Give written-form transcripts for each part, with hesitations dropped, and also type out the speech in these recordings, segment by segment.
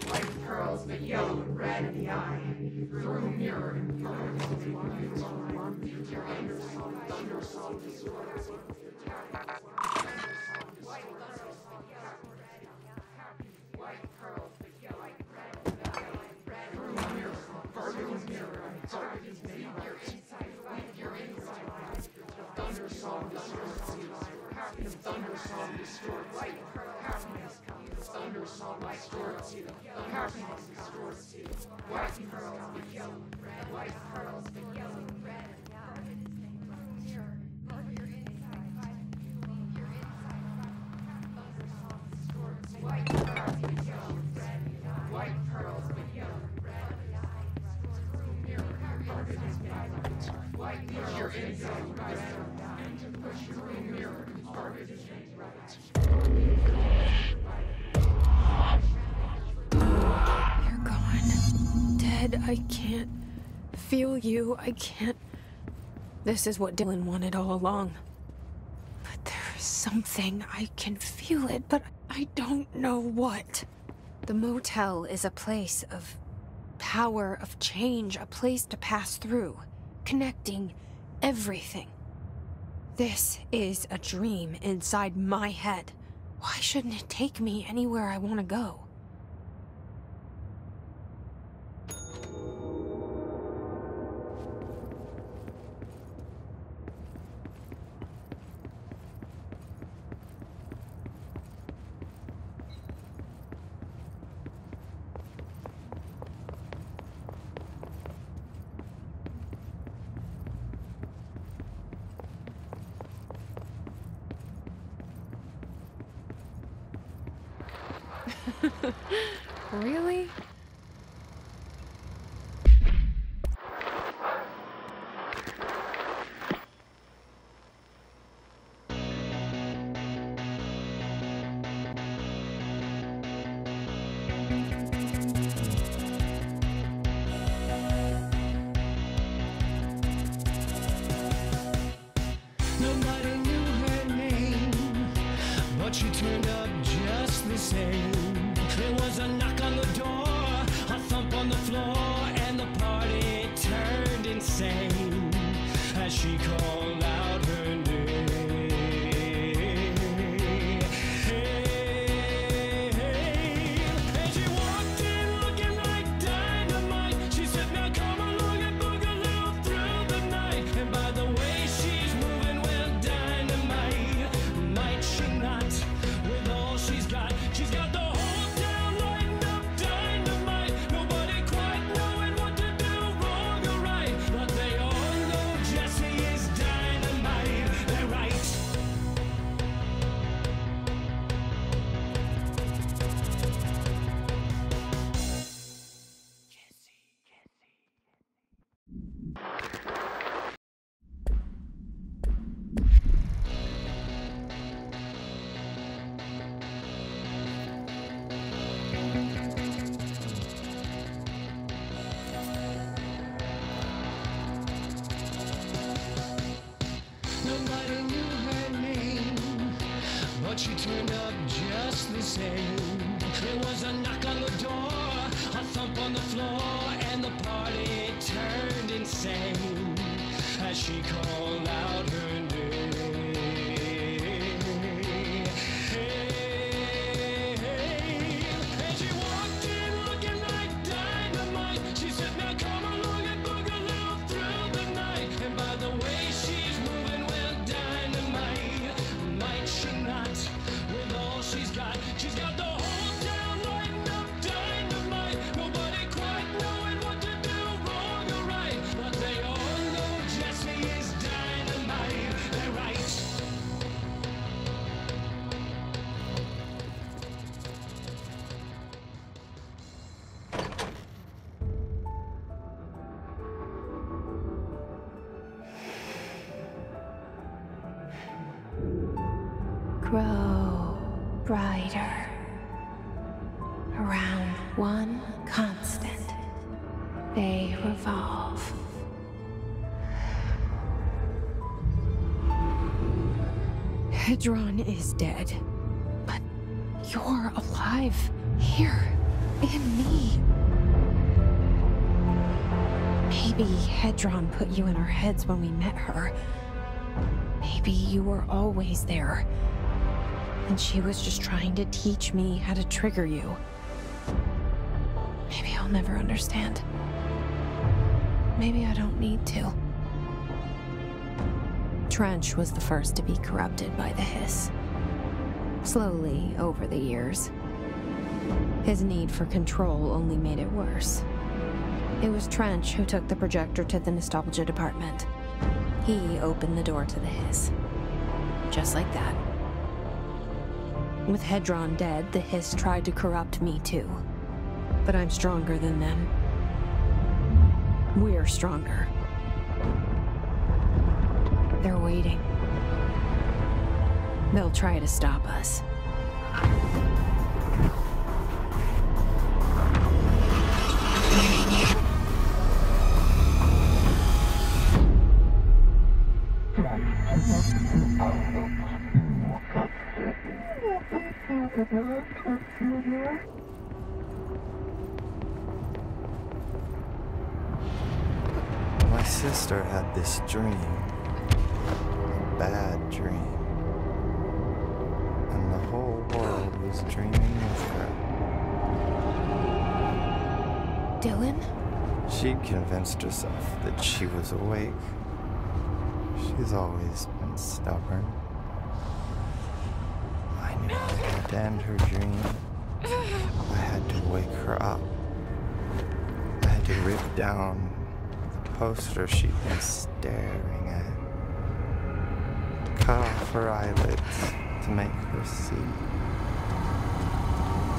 White pearls, but yellow and red in the eye. Through a mirror and color. Your undersong, thundersong, white pearls, but yellow and red in the eye. Through a mirror, through a mirror, dark as your inside, your inside. Thundersong distorts you. The thundersong distorts you. Happiness comes. The thundersong distorts you. Happiness distorts you. White pearls, but yellow and red. White pearls, but yellow and red. White pearls, but yellow and red. White pearls, but yellow and red. Mirror, happiness comes. White pearls, your inside, right. And to push your mirror, target is right. You're gone. Dead. I can't feel you. I can't. This is what Dylan wanted all along. But there's something. I can feel it, but I don't know what. The motel is a place of power, of change, a place to pass through, connecting everything. This is a dream inside my head. Why shouldn't it take me anywhere I want to go? Really? Nobody knew her name, but she turned up just the same. There was a knock on the door, a thump on the floor, and the party turned insane as she called out her name. And she walked in looking like dynamite. She said, now come along and boogaloo through the night. And by the way she's moving, well, dynamite. Might she not, with all she's got the whole town lighting up dynamite. Nobody quite knowing what to do, wrong or right, but they all know Jessie is dynamite. They're right. Nobody knew her name, but she turned up just the same. There was a knock on the door, a thump on the floor, and the party turned insane as she called out her name. And she walked in looking like dynamite. She said, now come along and boogaloo through the night. And by the way she's moving, well, dynamite. Might she not, with all she's got the whole town lighting up dynamite. Nobody quite knowing what to do, wrong or right, but they all know Jessie is dynamite. They're right. Grow brighter around one constant. They revolve. Hedron is dead. But you're alive. Here. In me. Maybe Hedron put you in our heads when we met her. Maybe you were always there. And she was just trying to teach me how to trigger you. Maybe I'll never understand. Maybe I don't need to. Trench was the first to be corrupted by the hiss. Slowly, over the years. His need for control only made it worse. It was Trench who took the projector to the nostalgia department. He opened the door to the hiss. Just like that. With Hedron dead, the hiss tried to corrupt me too. But I'm stronger than them. We're stronger. They're waiting. They'll try to stop us. My sister had this dream. A bad dream. And the whole world was dreaming with her. Dylan? She'd convinced herself that she was awake. She's always been stubborn. I knew I had to end her dream. I had to wake her up. I had to rip down the poster she'd been staring at. Cut off her eyelids to make her see.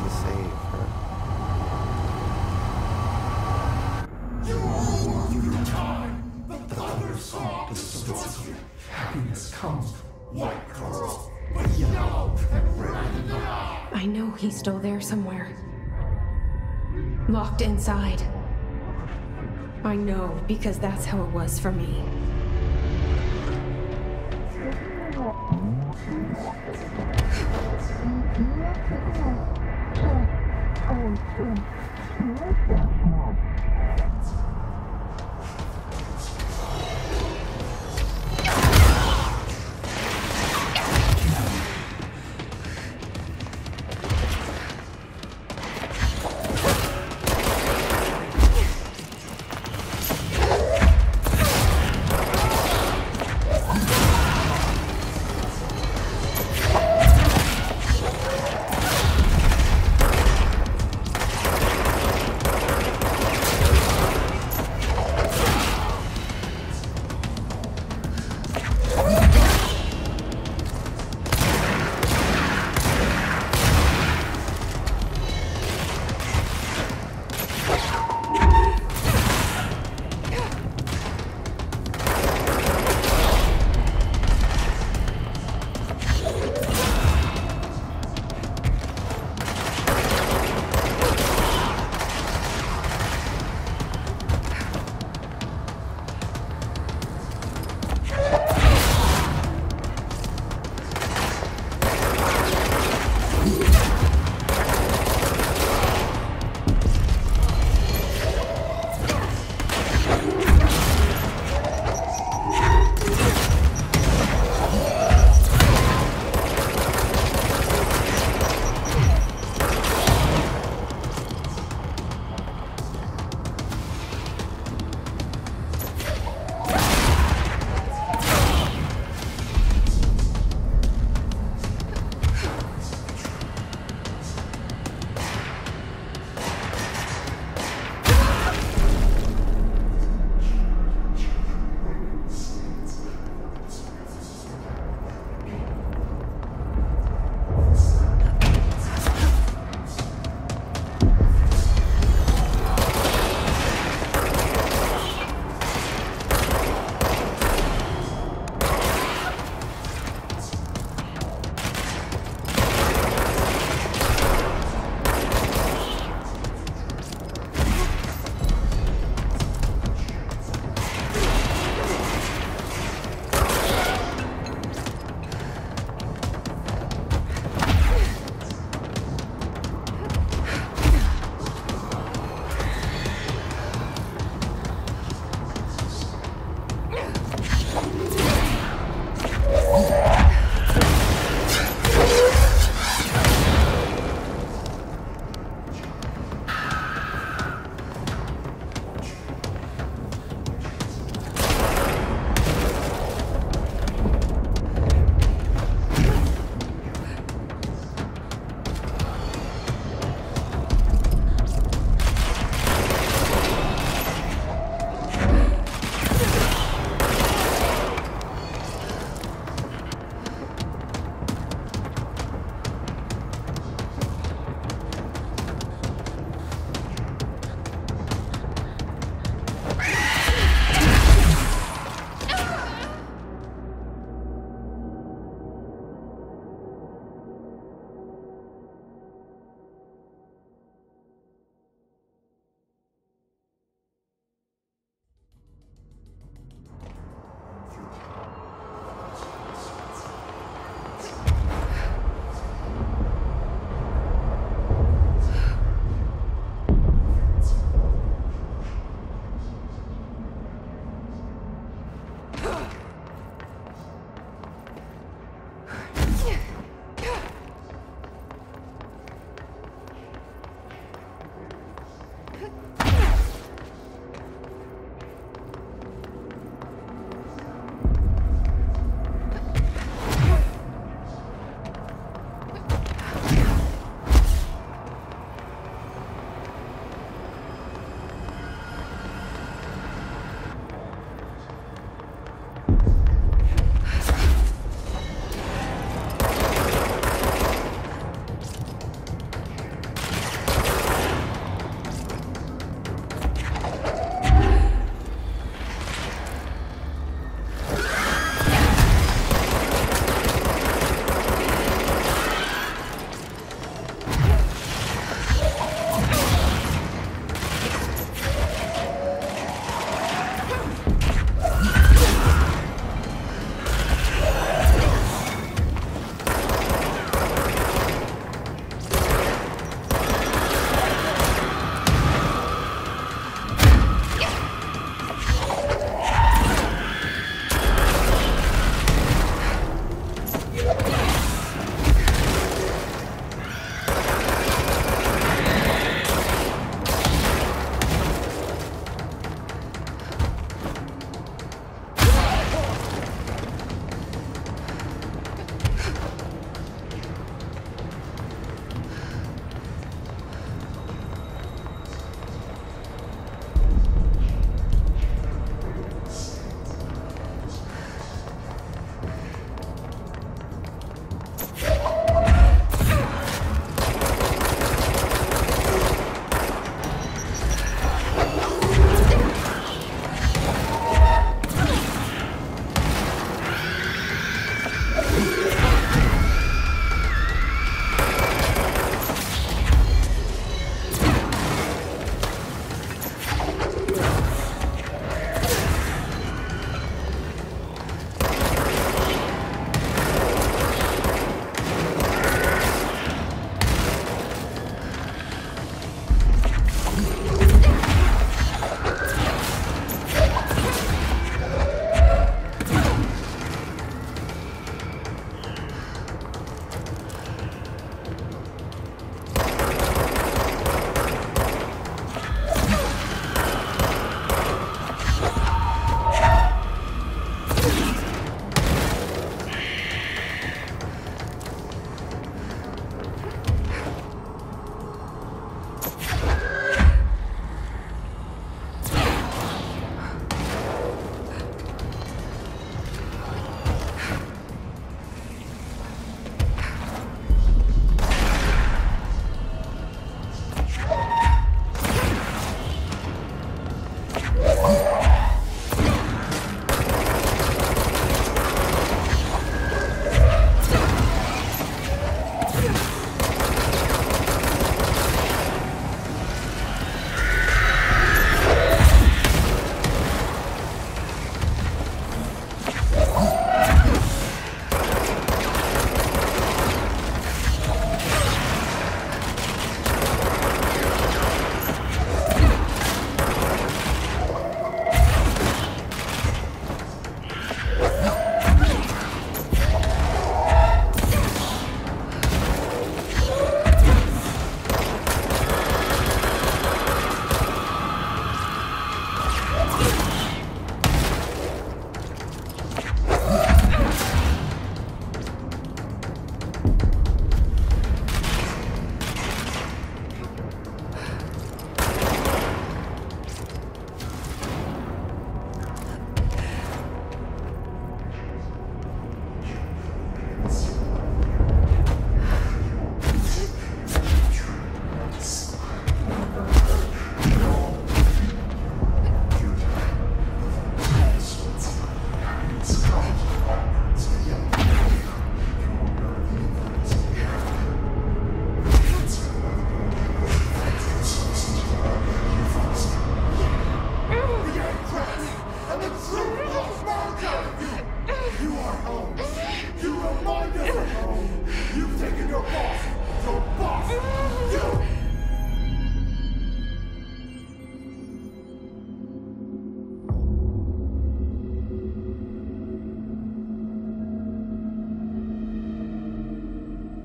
To save her. You are worth your time. The thunder song distorts you. Happiness comes, white girls, with yellow and red in the eye. I know he's still there somewhere. Locked inside. I know, because that's how it was for me.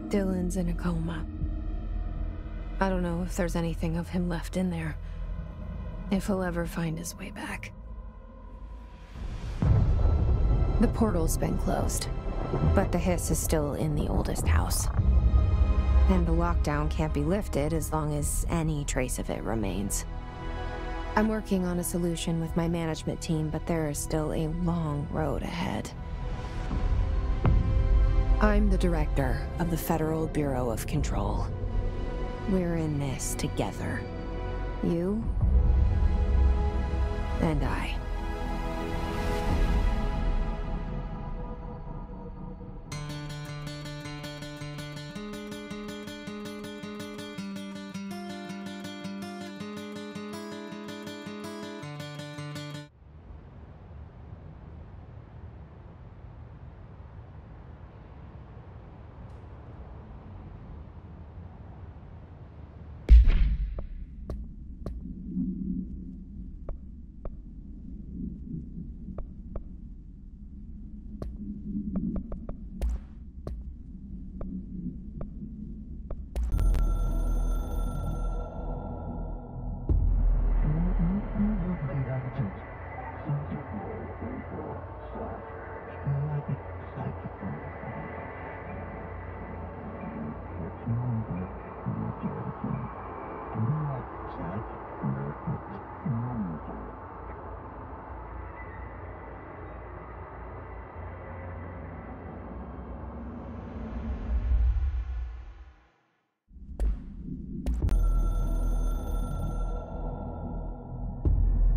Dylan's in a coma. I don't know if there's anything of him left in there. If he'll ever find his way back. The portal's been closed, but the hiss is still in the oldest house. And the lockdown can't be lifted as long as any trace of it remains. I'm working on a solution with my management team, but there is still a long road ahead. I'm the director of the Federal Bureau of Control. We're in this together. You and I.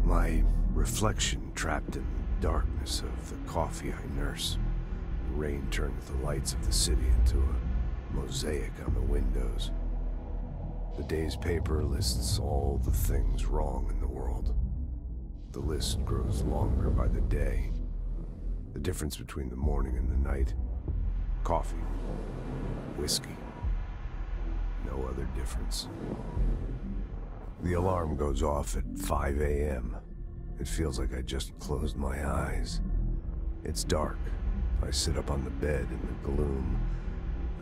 My reflection trapped in the darkness of the coffee I nurse. The rain turned the lights of the city into a mosaic on the windows. The day's paper lists all the things wrong in the world. The list grows longer by the day. The difference between the morning and the night. Coffee. Whiskey. No other difference. The alarm goes off at 5 a.m. It feels like I just closed my eyes. It's dark. I sit up on the bed in the gloom.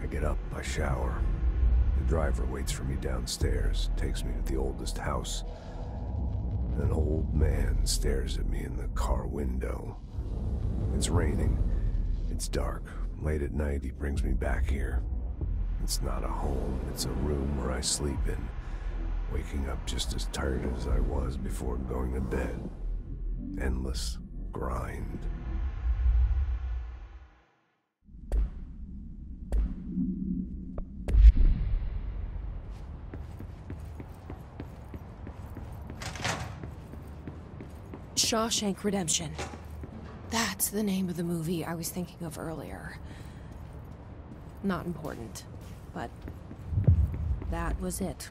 I get up, I shower. The driver waits for me downstairs, takes me to the oldest house. An old man stares at me in the car window. It's raining. It's dark. Late at night, he brings me back here. It's not a home, it's a room where I sleep in. Waking up just as tired as I was before going to bed. Endless grind. Shawshank Redemption. That's the name of the movie I was thinking of earlier. Not important, but that was it.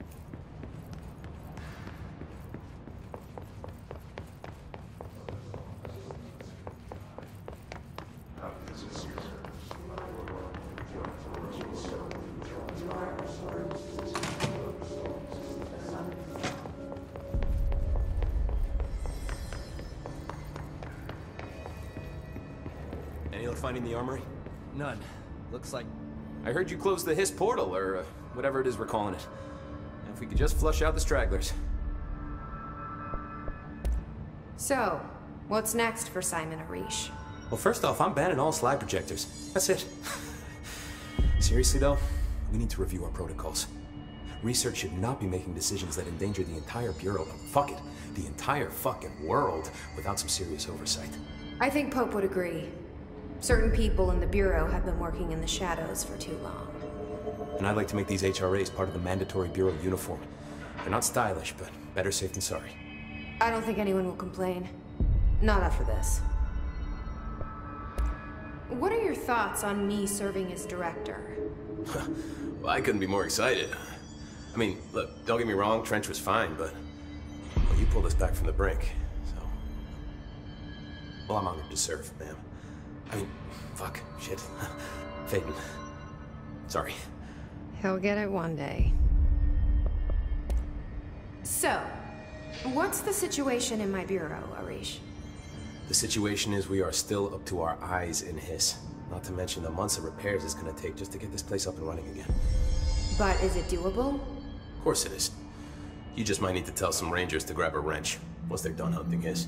Any luck finding the armory? None. Looks like... I heard you closed the Hiss portal, or whatever it is we're calling it. And if we could just flush out the stragglers. So, what's next for Simon Arish? Well, first off, I'm banning all slide projectors. That's it. Seriously, though, we need to review our protocols. Research should not be making decisions that endanger the entire Bureau, fuck it, the entire fucking world, without some serious oversight. I think Pope would agree. Certain people in the Bureau have been working in the shadows for too long. And I'd like to make these HRAs part of the mandatory Bureau uniform. They're not stylish, but better safe than sorry. I don't think anyone will complain. Not after this. What are your thoughts on me serving as director? Well, I couldn't be more excited. I mean, look, don't get me wrong, Trench was fine, but well, you pulled us back from the brink, so... Well, I'm honored to serve, ma'am. I mean, fuck, shit. Phaeton. Sorry. He'll get it one day. So, what's the situation in my bureau, Arish? The situation is we are still up to our eyes in Hiss. Not to mention the months of repairs it's gonna take just to get this place up and running again. But is it doable? Of course it is. You just might need to tell some rangers to grab a wrench once they're done hunting his.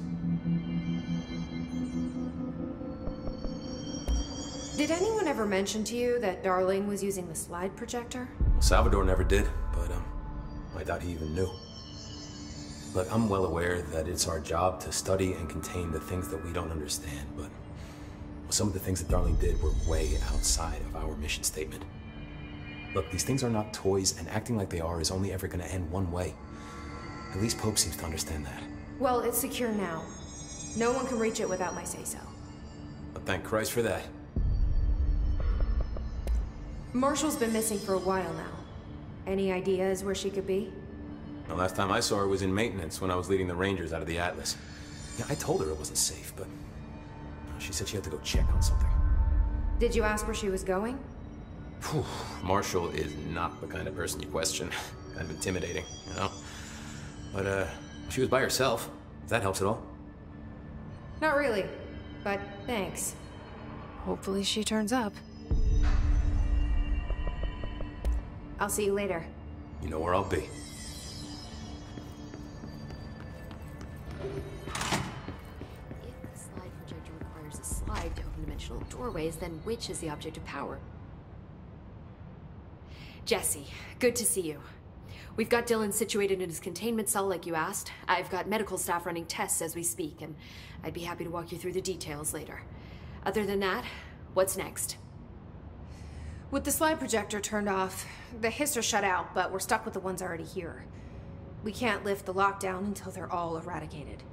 Did anyone ever mention to you that Darling was using the slide projector? Salvador never did, but I doubt he even knew. Look, I'm well aware that it's our job to study and contain the things that we don't understand, but some of the things that Darling did were way outside of our mission statement. Look, these things are not toys, and acting like they are is only ever gonna end one way. At least Pope seems to understand that. Well, it's secure now. No one can reach it without my say-so. But thank Christ for that. Marshall's been missing for a while now. Any ideas where she could be? The last time I saw her was in maintenance when I was leading the Rangers out of the Atlas. Yeah, I told her it wasn't safe, but she said she had to go check on something. Did you ask where she was going? Whew. Marshall is not the kind of person you question. Kind of intimidating, you know? But, she was by herself, if that helps at all. Not really, but thanks. Hopefully she turns up. I'll see you later. You know where I'll be. If the slide projector requires a slide to open dimensional doorways, then which is the object of power? Jesse, good to see you. We've got Dylan situated in his containment cell like you asked. I've got medical staff running tests as we speak, and I'd be happy to walk you through the details later. Other than that, what's next? With the slide projector turned off, the hiss are shut out, but we're stuck with the ones already here. We can't lift the lockdown until they're all eradicated.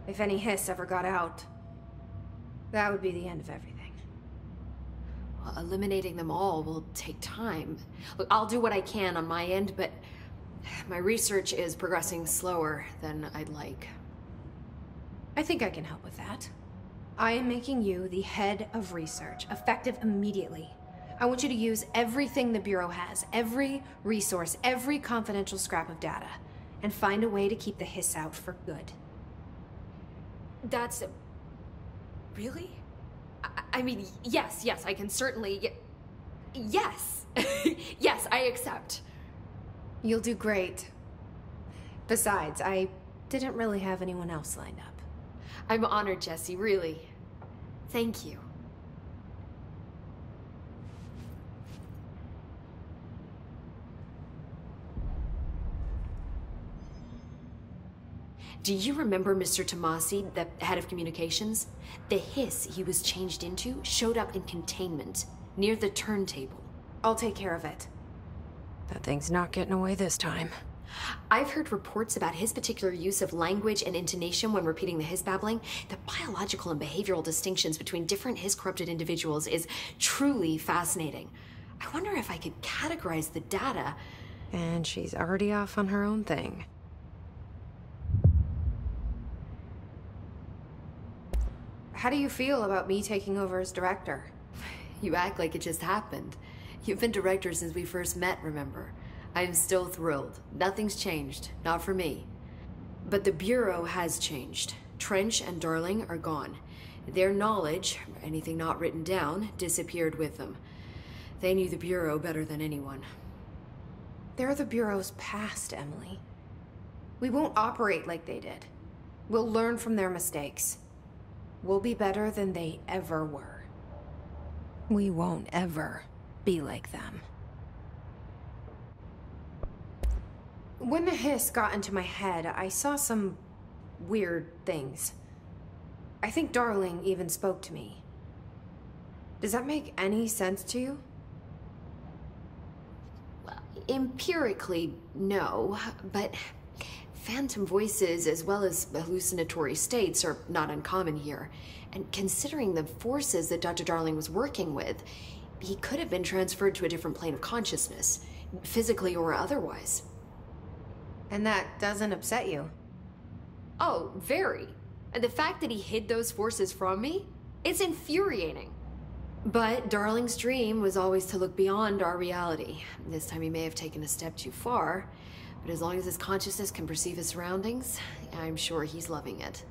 If any hiss ever got out, that would be the end of everything. Well, eliminating them all will take time. Look, I'll do what I can on my end, but my research is progressing slower than I'd like. I think I can help with that. I am making you the head of research, effective immediately. I want you to use everything the Bureau has, every resource, every confidential scrap of data, and find a way to keep the hiss out for good. That's... really? I mean, yes, I can certainly... Yes! Yes, I accept. You'll do great. Besides, I didn't really have anyone else lined up. I'm honored, Jesse, really. Thank you. Do you remember Mr. Tomasi, the head of communications? The hiss he was changed into showed up in containment, near the turntable. I'll take care of it. That thing's not getting away this time. I've heard reports about his particular use of language and intonation when repeating the hiss babbling. The biological and behavioral distinctions between different hiss-corrupted individuals is truly fascinating. I wonder if I could categorize the data. And she's already off on her own thing. How do you feel about me taking over as director? You act like it just happened. You've been director since we first met, remember? I'm still thrilled. Nothing's changed. Not for me. But the Bureau has changed. Trench and Darling are gone. Their knowledge, anything not written down, disappeared with them. They knew the Bureau better than anyone. They're the Bureau's past, Emily. We won't operate like they did. We'll learn from their mistakes. We'll be better than they ever were. We won't ever be like them. When the hiss got into my head, I saw some weird things. I think Darling even spoke to me. Does that make any sense to you? Well, empirically, no, but phantom voices as well as hallucinatory states are not uncommon here. And considering the forces that Dr. Darling was working with, he could have been transferred to a different plane of consciousness, physically or otherwise. And that doesn't upset you? Oh, very. And the fact that he hid those forces from me, it's infuriating. But Darling's dream was always to look beyond our reality. This time he may have taken a step too far, but as long as his consciousness can perceive his surroundings, I'm sure he's loving it.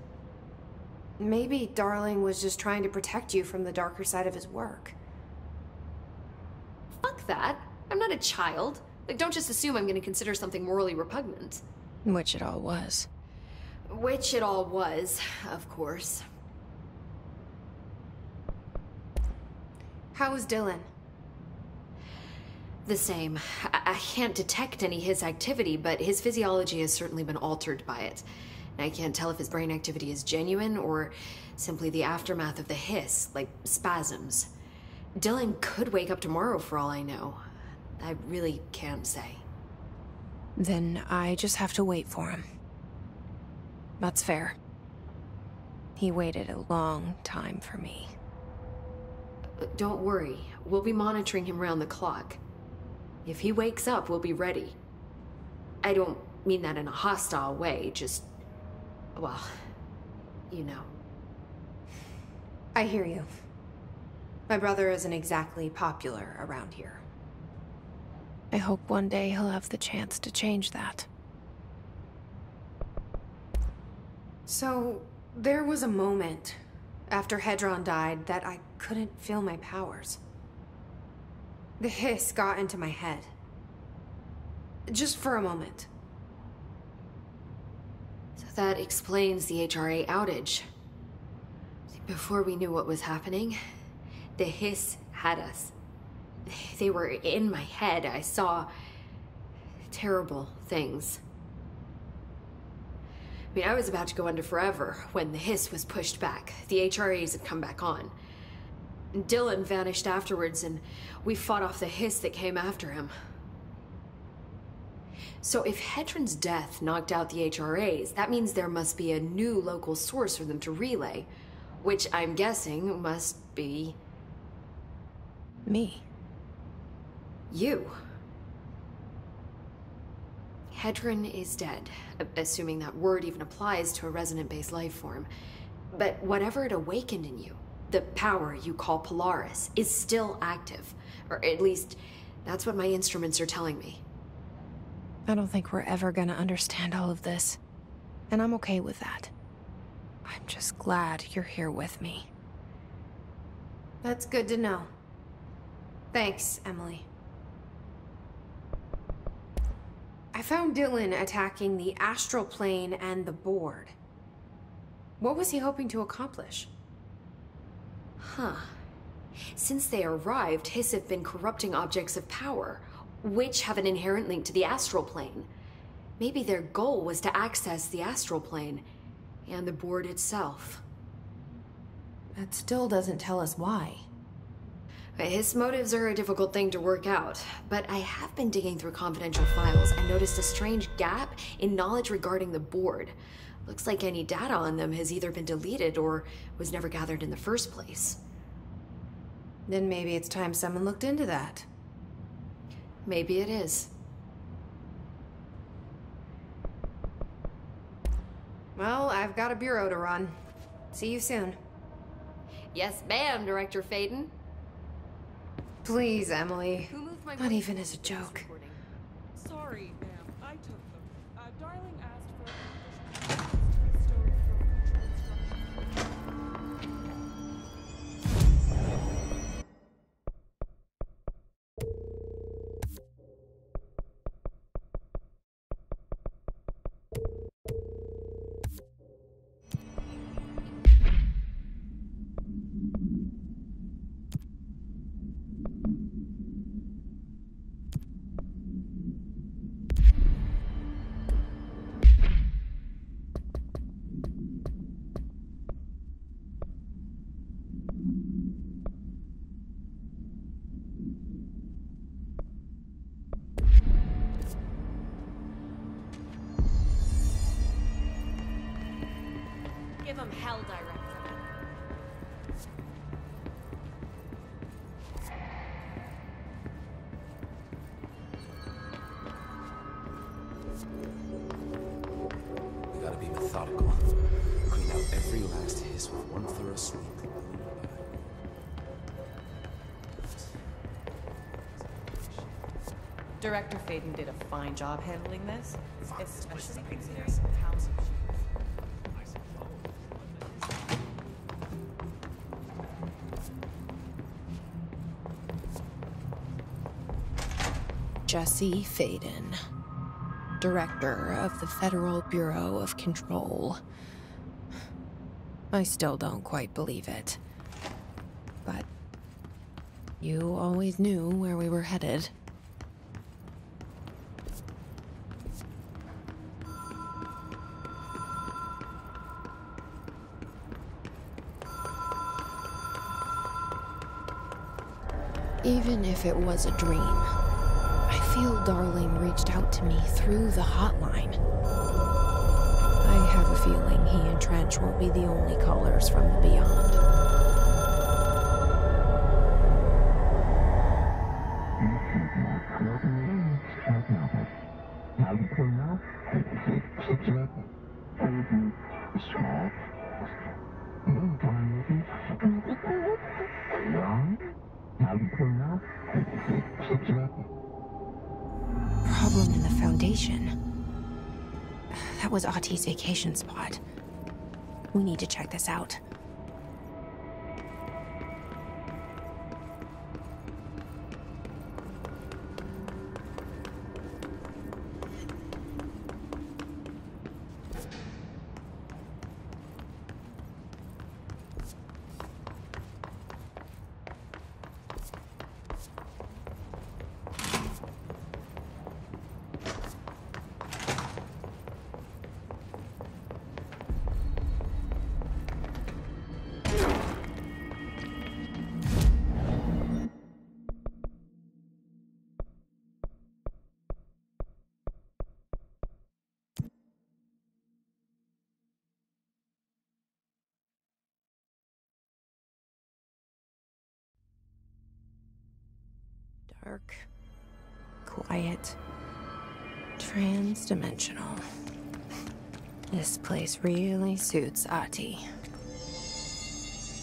Maybe Darling was just trying to protect you from the darker side of his work. Fuck that. I'm not a child. Like, don't just assume I'm gonna consider something morally repugnant. Which it all was. Which it all was, of course. How was Dylan? The same. I can't detect any his activity, but his physiology has certainly been altered by it. And I can't tell if his brain activity is genuine or simply the aftermath of the hiss, like spasms. Dylan could wake up tomorrow for all I know. I really can't say. Then I just have to wait for him. That's fair. He waited a long time for me. Don't worry. We'll be monitoring him round the clock. If he wakes up, we'll be ready. I don't mean that in a hostile way, just... well, you know. I hear you. My brother isn't exactly popular around here. I hope one day he'll have the chance to change that. So, there was a moment after Hedron died that I couldn't feel my powers. The hiss got into my head. Just for a moment. So that explains the HRA outage. Before we knew what was happening, the hiss had us. They were in my head. I saw terrible things. I mean, I was about to go under forever when the hiss was pushed back. The HRAs had come back on. Dylan vanished afterwards, and we fought off the hiss that came after him. So if Hedron's death knocked out the HRAs, that means there must be a new local source for them to relay, which I'm guessing must be... me. You. Hedron is dead, assuming that word even applies to a resonant-based life form. But whatever it awakened in you, the power you call Polaris, is still active. Or at least, that's what my instruments are telling me. I don't think we're ever gonna understand all of this. And I'm okay with that. I'm just glad you're here with me. That's good to know. Thanks, Emily. I found Dylan attacking the astral plane and the board. What was he hoping to accomplish? Huh. Since they arrived, Hiss have been corrupting objects of power, which have an inherent link to the astral plane. Maybe their goal was to access the astral plane and the board itself. That still doesn't tell us why. His motives are a difficult thing to work out, but I have been digging through confidential files and noticed a strange gap in knowledge regarding the board. Looks like any data on them has either been deleted or was never gathered in the first place. Then maybe it's time someone looked into that. Maybe it is. Well, I've got a bureau to run. See you soon. Yes, ma'am, Director Faden. Please, Emily. Who moved my Not even as a joke. Sorry, ma'am. I took them. Darling asked for Give him hell, Director. We gotta be methodical. Clean out every last hiss with one thorough sweep. Director Faden did a fine job handling this, especially considering how... Jesse Faden, Director of the Federal Bureau of Control. I still don't quite believe it. But you always knew where we were headed. Even if it was a dream, I feel Darling reached out to me through the hotline. I have a feeling he and Trench won't be the only callers from the beyond. Problem in the Foundation. That was Ahti's vacation spot. We need to check this out. Dark, quiet, trans-dimensional. This place really suits Ahti.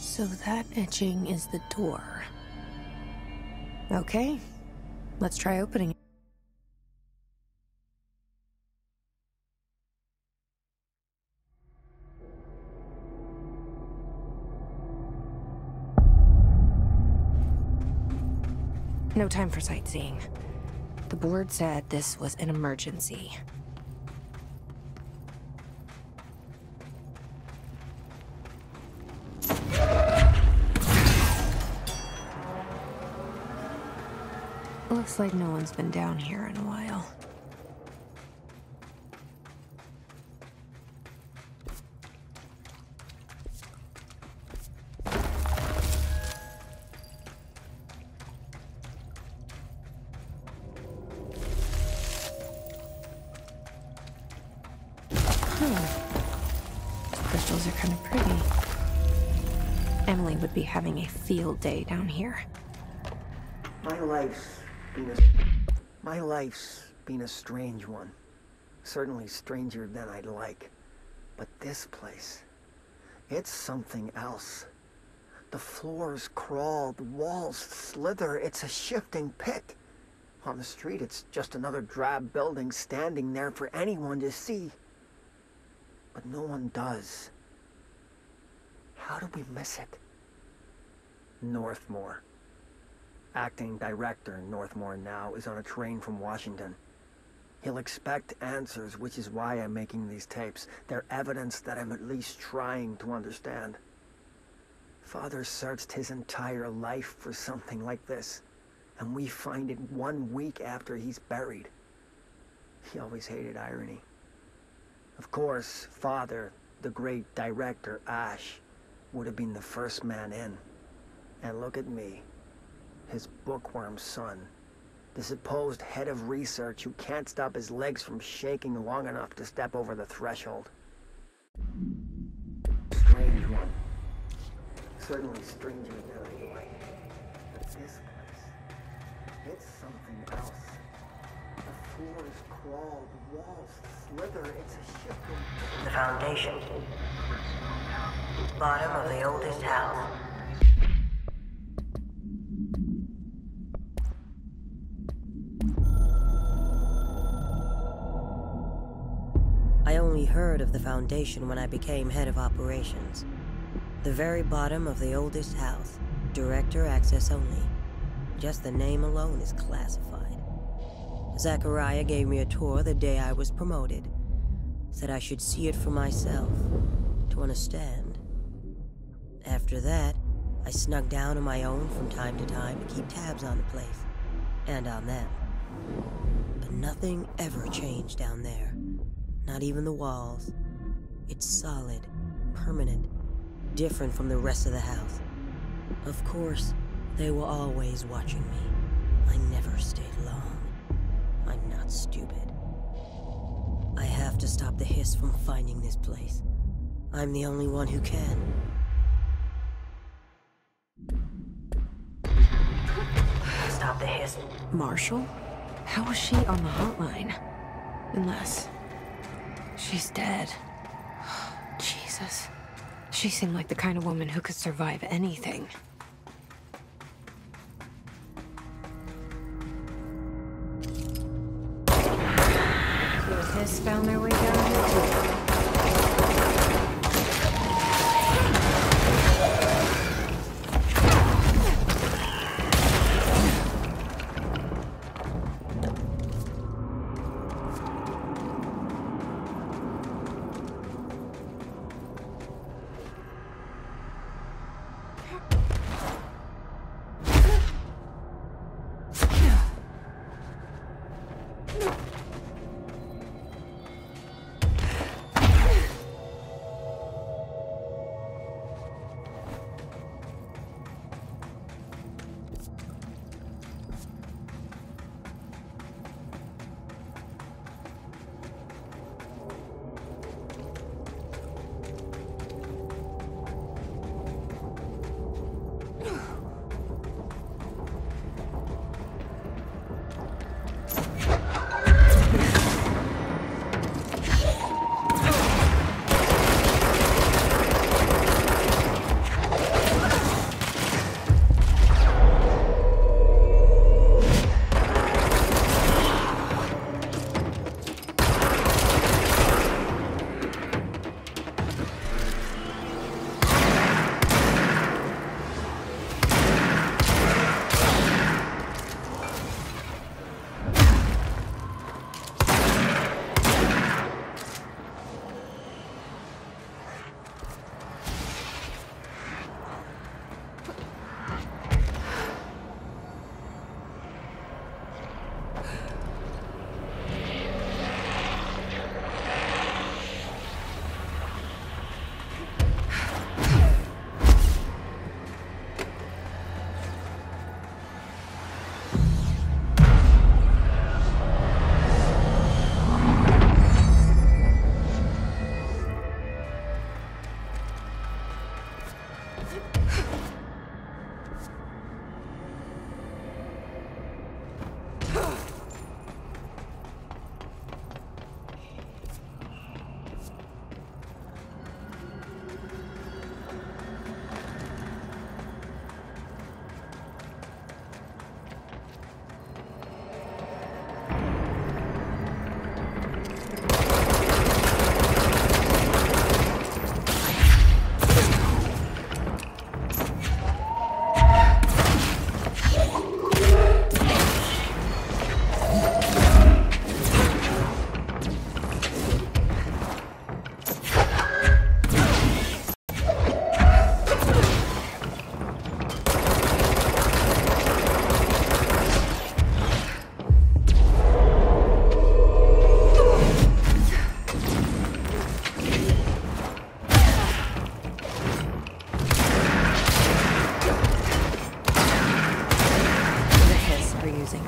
So that etching is the door. Okay, let's try opening it. No time for sightseeing. The board said this was an emergency. Looks like no one's been down here in a while. Crystals are kind of pretty. Emily would be having a field day down here. My life's been a strange one. Certainly stranger than I'd like. But this place, it's something else. The floors crawl, the walls slither, it's a shifting pit. On the street, it's just another drab building standing there for anyone to see. But no one does. How do we miss it? Northmore. Acting director Northmore now is on a train from Washington. He'll expect answers, which is why I'm making these tapes. They're evidence that I'm at least trying to understand. Father searched his entire life for something like this, and we find it 1 week after he's buried. He always hated irony. Of course, Father, the great director Ash, would have been the first man in. And look at me, his bookworm son, the supposed head of research who can't stop his legs from shaking long enough to step over the threshold. Strange one. Certainly stranger than I like. But this place, it's something else. The floors crawl, the walls slither, it's a shifting... The Foundation. Bottom of the oldest house. I only heard of the Foundation when I became head of operations. The very bottom of the oldest house. Director access only. Just the name alone is classified. Zachariah gave me a tour the day I was promoted. Said I should see it for myself, to understand. After that, I snuck down on my own from time to time to keep tabs on the place, and on them. But nothing ever changed down there. Not even the walls. It's solid, permanent, different from the rest of the house. Of course, they were always watching me. I never stayed long. I'm not stupid. I have to stop the hiss from finding this place. I'm the only one who can. Stop the hiss. Marshall? How is she on the hotline? Unless she's dead. Jesus. She seemed like the kind of woman who could survive anything. So the hiss found their way down here too.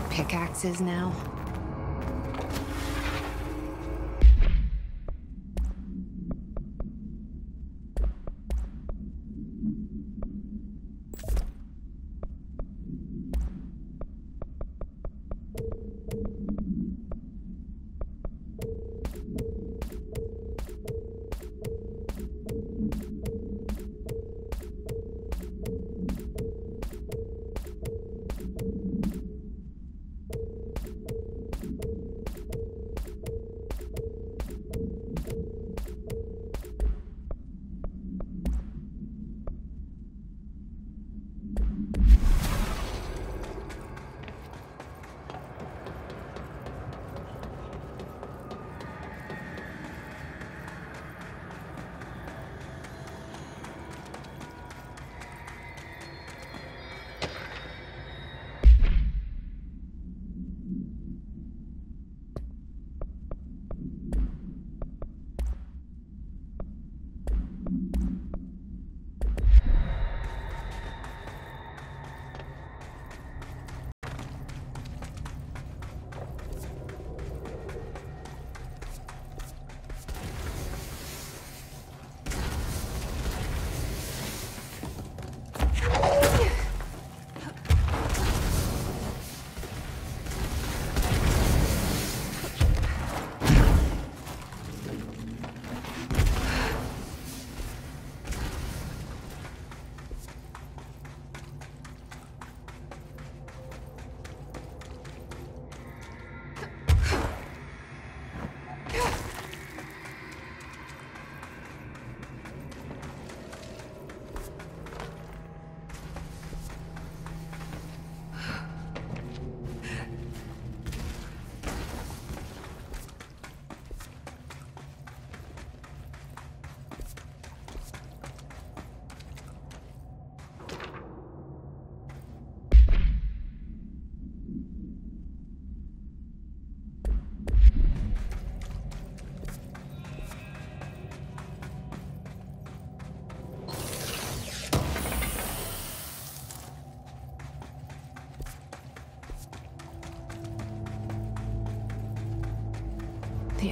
Pickaxes now?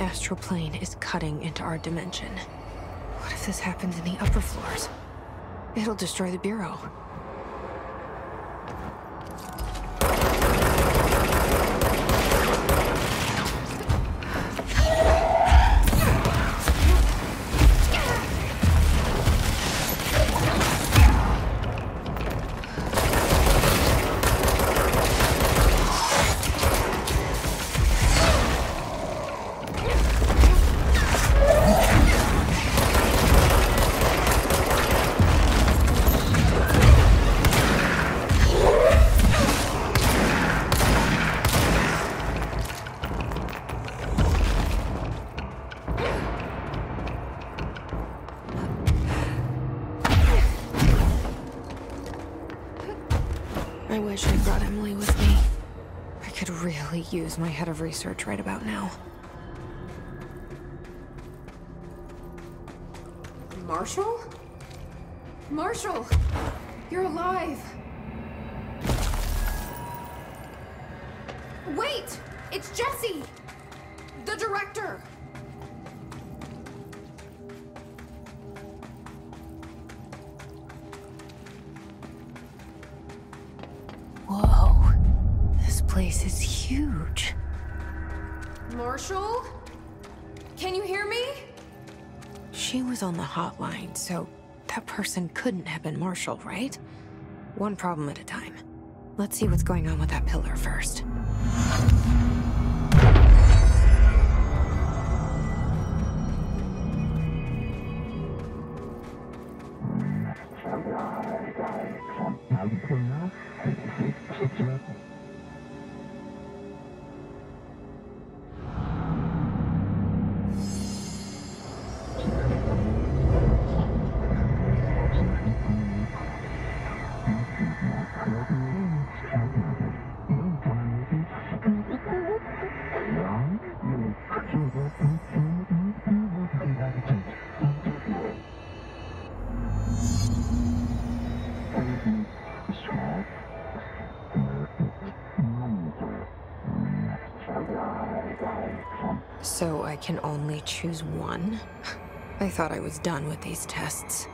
astral plane is cutting into our dimension. What if this happens in the upper floors? It'll destroy the Bureau. I wish I brought Emily with me. I could really use my head of research right about now. Marshall? Marshall! You're alive! Wait! It's Jesse! The director! Whoa. This place is huge. Marshall? Can you hear me? She was on the hotline, so that person couldn't have been Marshall, right? One problem at a time. Let's see what's going on with that pillar first. So I can only choose one? I thought I was done with these tests.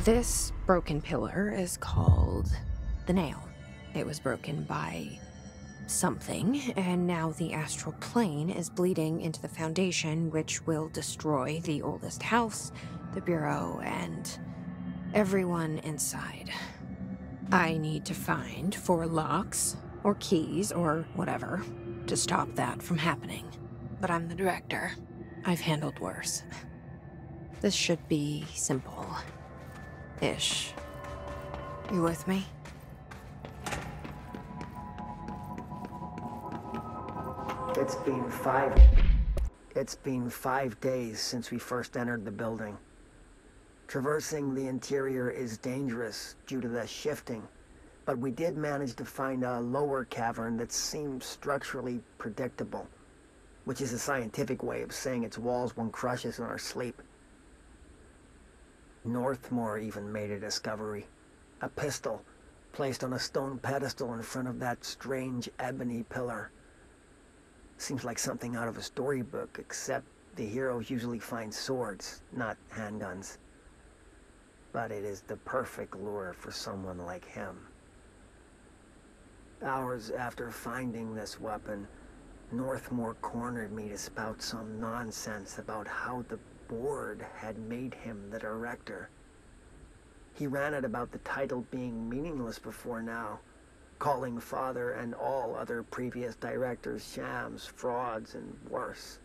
This broken pillar is called the Nail. It was broken by something, and now the astral plane is bleeding into the foundation, which will destroy the oldest house, the Bureau, and everyone inside. I need to find 4 locks, or keys, or whatever, to stop that from happening. But I'm the director. I've handled worse. This should be simple-ish. You with me? It's been 5 days since we first entered the building. Traversing the interior is dangerous due to the shifting, but we did manage to find a lower cavern that seems structurally predictable, which is a scientific way of saying its walls won't crush us in our sleep. Northmore even made a discovery. A pistol placed on a stone pedestal in front of that strange ebony pillar. Seems like something out of a storybook, except the heroes usually find swords, not handguns. But it is the perfect lure for someone like him. Hours after finding this weapon, Northmore cornered me to spout some nonsense about how the board had made him the director. He ranted about the title being meaningless before now, calling Father and all other previous directors shams, frauds, and worse.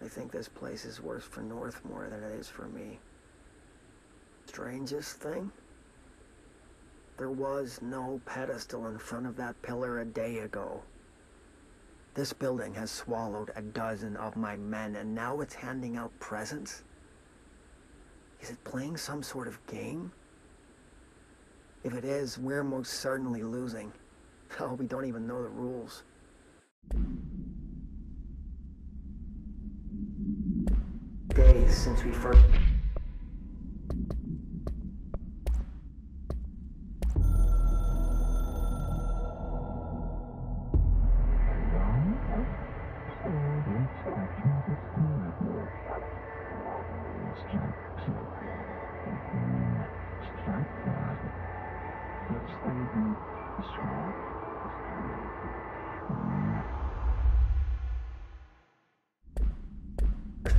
I think this place is worse for Northmore than it is for me. Strangest thing? There was no pedestal in front of that pillar a day ago. This building has swallowed 12 of my men, and now it's handing out presents? Is it playing some sort of game? If it is, we're most certainly losing. Oh, we don't even know the rules. Days since we first...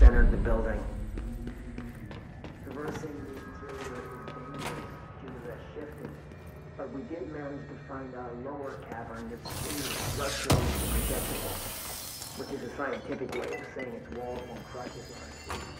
entered the building. Traversing the interior is dangerous due to the shifting, but we did manage to find a lower cavern that seems structurally predictable, which is a scientific way of saying its walls won't crush us in our sleep.